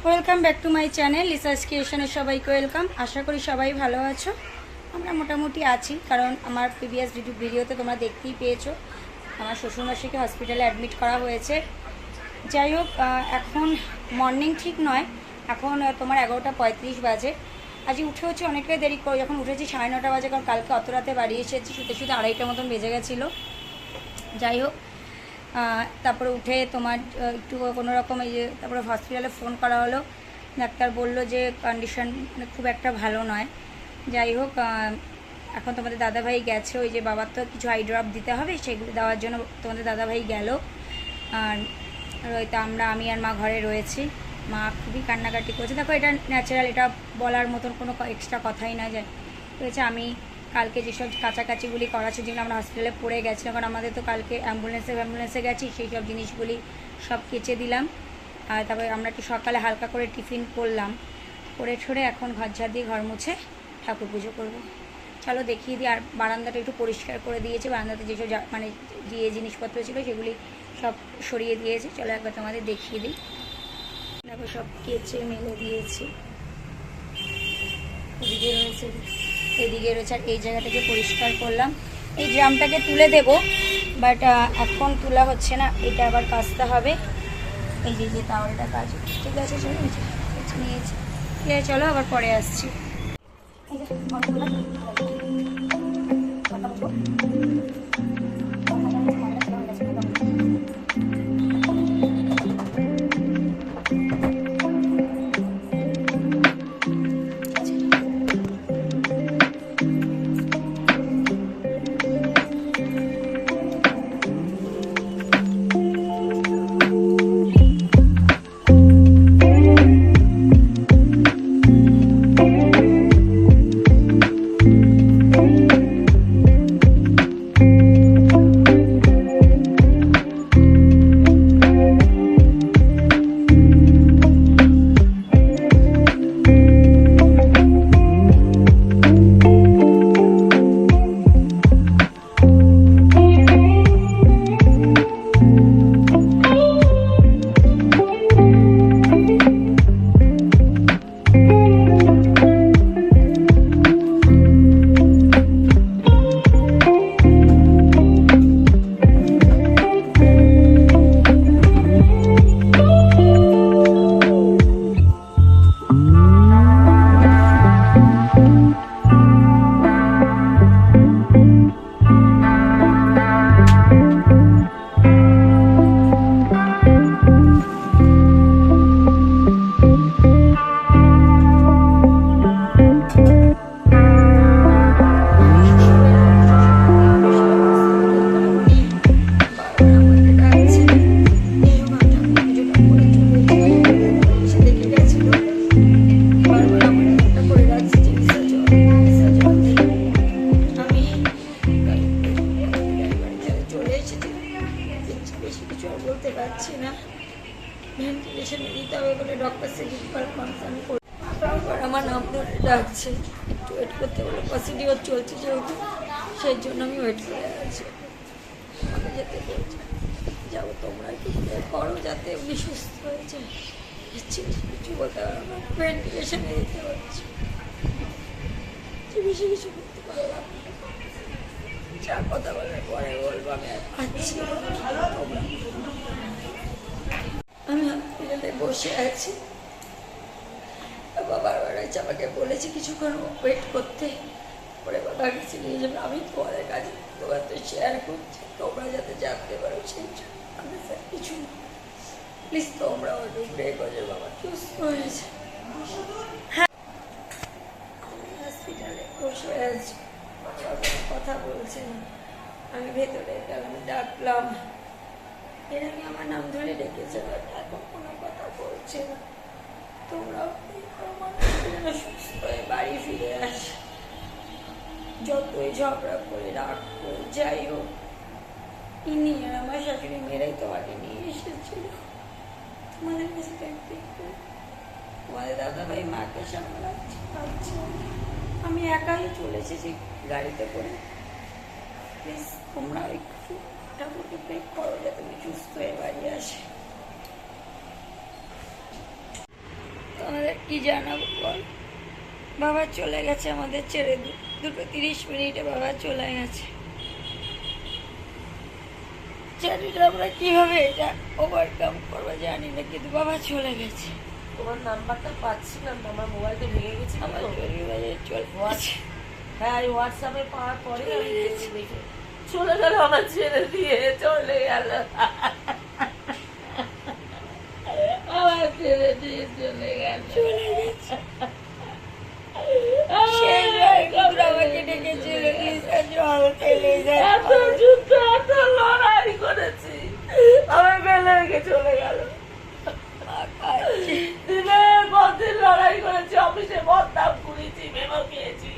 Welcome back to my channel Lisa's ক্রিয়েশনে সবাইকে welcome. আশা করি সবাই ভালো আছো। আমরা মোটামুটি আছি, কারণ আমার প্রিভিয়াস ভিডিওতে তোমরা দেখতেই পেয়েছো আমার শ্বশুরমশাইকে হসপিটালে অ্যাডমিট করা হয়েছে। যাই হোক, এখন মর্নিং ঠিক নয়, এখন তোমার 11:35 বাজে। আজকে উঠে হচ্ছে অনেকটাই দেরি করে, যখন উঠেছি 9:30 বাজে, কারণ কালকে অত রাতে বাড়ি এসেছি, শুতে 2:30 মতন বেজে গেছিলো। যাই হোক, তারপরে উঠে তোমার একটু কোনো রকম এই যে তারপরে হসপিটালে ফোন করা হলো। ডাক্তার বললো যে কন্ডিশন খুব একটা ভালো নয়। যাই হোক, এখন তোমাদের দাদাভাই গেছে, ওই যে বাবার তো কিছু আই ড্রপ দিতে হবে, সেগুলো দেওয়ার জন্য তোমাদের দাদাভাই গেল। আর হয়তো আমি আর মা ঘরে রয়েছি। মা খুবই কান্নাকাটি করছে। দেখো, এটা ন্যাচারাল, এটা বলার মতন কোনো এক্সট্রা কথাই না যায় রয়েছে। আমি কালকে যেসব কাছাকাছিগুলি করা ছিল, যেগুলো আমরা হসপিটালে পড়ে গেছিলাম, কারণ আমাদের তো কালকে অ্যাম্বুলেন্সে গেছি, সেই সব জিনিসগুলি সব কেচে দিলাম। আর তারপরে আমরা একটু সকালে হালকা করে টিফিন করলাম, করে ঠরে এখন ঘর ঝাড় দিয়ে ঘর মুছে ঠাকুর পুজো করবো। চলো দেখিয়ে দিই। আর বারান্দাটা একটু পরিষ্কার করে দিয়েছে, বারান্দাতে যেসব মানে যে জিনিসপত্র ছিল সেগুলি সব সরিয়ে দিয়েছে। চলো একবার তোমাদের দেখিয়ে দিই। দেখো, সব কেচে মেলে দিয়েছি। এদিকে রয়েছে, এদিকে রয়েছে, আর এই জায়গাটাকে পরিষ্কার করলাম। এই ড্রামটাকে তুলে দেব, বাট এখন তোলা হচ্ছে না, এটা আবার কাচতে হবে। এই যে তাওয়ালটা কাজ, ঠিক আছে, চলো নিয়েছি। ঠিক আছে, চলো আবার পরে আসছি। ভেন্টিলেশনে দিতে হবে বলে ডক্টর সেদিন কনসার্ন করে আমার নাম ধরে ডাকছে। একটু ওয়েট করতে বলে, প্রসিডিওর চলছে যেহেতু, সেই জন্য আমি ওয়েট করে আছি। আমাকে যেতে বলছে, যাবো, তোমরা একটু করো যাতে উনি সুস্থ হয়ে যায়। কিছু বলতে পারো না, ভেন্টিলেশনে দিতে হচ্ছে, বেশি কিছু করতে পারলাম না। যা কথা বলে পরে বলবো, আমি আর পাচ্ছি। আমি হসপিটালে বসে আছি, বাবার বাড়াইছে, আমাকে বলেছে কিছুক্ষণ ওয়েট করতে, পরে বাবা কাছে নিয়ে যাবে। আমি তোমাদের কাছে তোমার তো শেয়ার করছি, তোমরা যাতে জানতে পারো সেই জন্য। আমি স্যার কিছু না, প্লিজ তোমরা একটু প্রে করো বাবা সুস্থ হয়েছে। হ্যাঁ, হসপিটালে বসে আছি, কথা বলছে না। আমি ভেতরে গেলাম, ডাকলাম, এর আগে আমার নাম ধরে ডেকেছে, এখন কোনো কথা বলছে না। তোমরাও সুস্থ হয়ে বাড়ি ফিরে আসে। যতই ঝগড়া করে রাগ করে যাই হোক, ইনি আর আমার শাশুড়ি মেয়েরাই তোমাকে নিয়ে এসেছিল তোমাদের কাছে দেখতে। তোমাদের দাদাভাই মাকে সামলাচ্ছে, আমি একাই চলে এসেছি গাড়িতে করে। প্লিজ তোমরা একটু ঠাকুরকে প্রে করো যাতে তুমি সুস্থ হয়ে বাড়ি আসে। আমাদের কি জানাবো বল। বাবা চলে গেছে আমাদের ছেড়ে, 2:30 বাবা চলে গেছে। জানি না আমরা কিভাবে এটা ওভারকাম করবো, জানি না, কিন্তু বাবা চলে গেছে। তোমার নাম্বারটা পাচ্ছিলাম না, আমার মোবাইলটা ভেঙে গেছে। আমার চলে গেছে। হ্যাঁ, এই হোয়াটসঅ্যাপে পাওয়ার পরে আমি দেখে চলে গেল, আমার ছেড়ে দিয়ে চলে গেল, আমার ছেড়ে দিয়ে চলে গেল। আমাকে ডেকেছিল জল ফেলে এত যুদ্ধ, এত লড়াই করেছি, আমার ফেলে রেখে চলে গেল। দিনের পর দিন লড়াই করেছি, অফিসে বদনাম করেছি, মেমো খেয়েছি,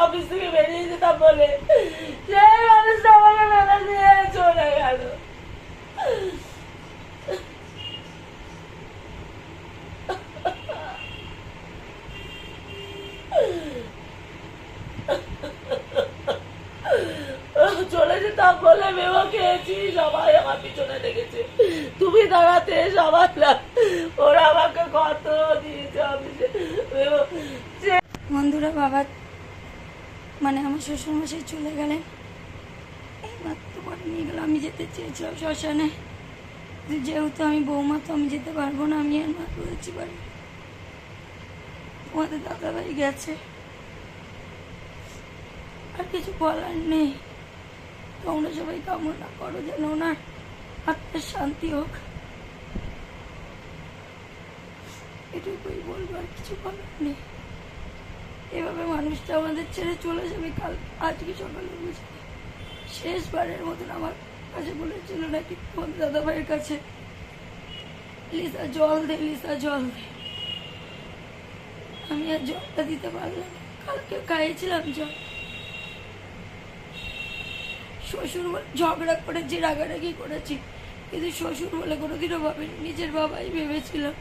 অফিস থেকে বেরিয়ে যেতাম বলে সেই মানুষটা আমাকে ফেলে দিয়ে চলে গেল। চলে যেতাম বলে মেমো খেয়েছি, সবাই আমার পিছনে লেগেছে, তুমি দাঁড়াতে সবাই ওরা আমাকে কত দিয়েছে অফিসে মেমো। বন্ধুরা, বাবা মানে আমার শ্বশুরমশাই চলে গেলেন, এইমাত্র পরে নিয়ে গেল। আমি যেতে চেয়েছিলাম শ্মশানে, যেহেতু আমি বৌমা তো আমি যেতে পারবো না, আমি আর মা রয়েছি বাড়ি। তোমাদের দাদাভাই গেছে, আর কিছু বলার নেই। তোমরা সবাই কামনা করো যেন ওনার আত্মার শান্তি হোক, এটুকুই বলবো, আর কিছু বলার নেই। এভাবে মানুষটা আমাদের ছেড়ে চলে যাবে কাল, আজকে সকালে বুঝে শেষবারের মতন আমার কাছে বলেছিল নাকি তোমার দাদা ভাইয়ের কাছে, লিসা জল দে, লিসা জল দে। আমি আর জলটা দিতে পারলাম, কালকে খাইয়েছিলাম জল। শ্বশুর বলে ঝগড়া করে যে রাগারাগি করেছি, কিন্তু শ্বশুর বলে কোনোদিনও ভাবিনি, নিজের বাবাই ভেবেছিলাম।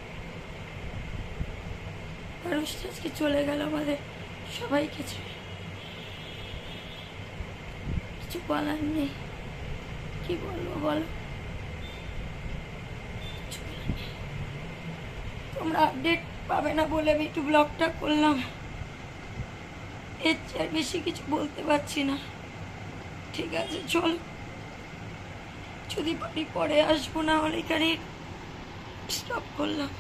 মানুষটা আজকে চলে গেল আমাদের সবাইকে ছেড়ে, কিছু বলার নেই। কি বলবো বলো, কিছু বলার নেই। তোমরা আপডেট পাবে না বলে আমি একটু ব্লগটা করলাম, এর চেয়ে বেশি কিছু বলতে পারছি না। ঠিক আছে, চল, যদি পারি পরে আসবো, না হলে এখানে স্টপ করলাম।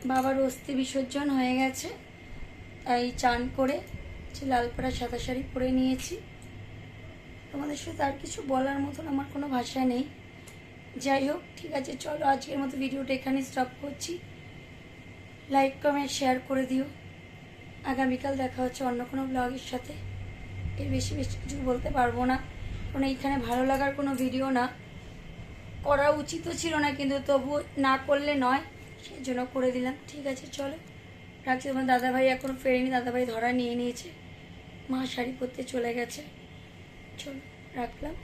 বাবার অস্থি বিসর্জন হয়ে গেছে, তাই চান করে লালপাড়া সাদা শাড়ি পরে নিয়েছি। তোমাদের সাথে আর কিছু বলার মতন আমার কোনো ভাষা নেই। যাই হোক, ঠিক আছে, চলো আজকের মতো ভিডিওটা এখানে স্টপ করছি। লাইক কমেন্ট শেয়ার করে দিও। আগামীকাল দেখা হচ্ছে অন্য কোনো ব্লগের সাথে। এর বেশি বেশি কিছু বলতে পারবো না, কারণ এইখানে ভালো লাগার কোনো ভিডিও না, করা উচিতও ছিল না, কিন্তু তবু না করলে নয়, সেই জন্য করে দিলাম। ঠিক আছে, চলো রাখছি। তোমার দাদাভাই এখন ফেরেনি, দাদাভাই ধরা নিয়ে নিয়েছে, মা শাড়ি পরতে চলে গেছে। চলো রাখলাম।